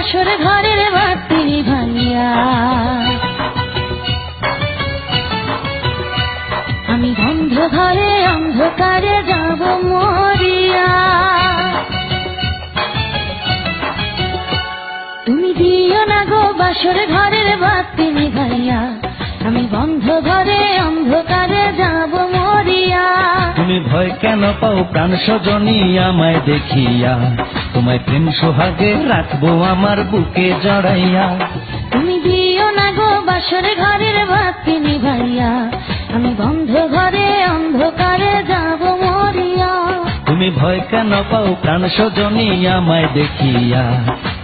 বাসর ঘরের বাতি নিভাইয়া। আমি বন্ধ ঘরে অন্ধকারে যাব মরিয়া। তুমি দিও না গো বাসর ঘরের বাতি নিভাইয়া। আমি বন্ধ ঘরে অন্ধকারে যাব মরিয়া। তুমি ভয় কেন পাও প্রাণ সজনী আমায় দেখিয়া? তোমায় প্রেম সোহাগে রাখবো আমার বুকে জড়াইয়া। তুমি দিও না গো বাসর ঘরের বাতি নিভাইয়া। আমি বন্ধ ঘরে অন্ধকারে যাব মরিয়া। তুমি ভয় কেন পাও প্রাণ সজনী আমায় দেখিয়া?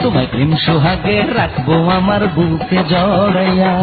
তোমায় প্রেম সোহাগে রাখবো আমার বুকে জড়াইয়া।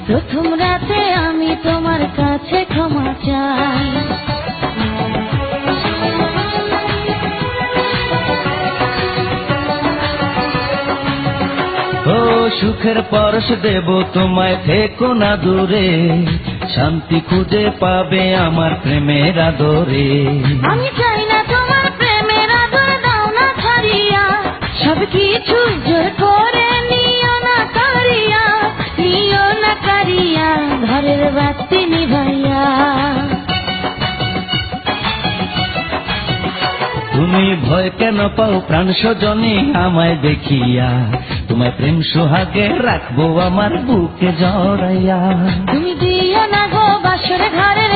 প্রথম রাতে আমি তোমার কাছে ক্ষমা চাই। ও সুখের পরশ দেব তোমায়, থেকো না দূরে, শান্তি খুঁজে পাবে আমার প্রেমের আদরে। আমি চাই না তোমার প্রেমের আদর, দাও না ছাড়িয়া, সব কিছু জোর করে নিও না কারিয়া, নিও না কারিয়া ঘরের বাতি নিভাইয়া। তুমি ভয় কেন পাও প্রাণ সজনী আমায় দেখিয়া? তোমায় প্রেম সোহাগে রাখবো আমার বুকে জড়াইয়া। তুমি দিও না গো বাসর ঘরের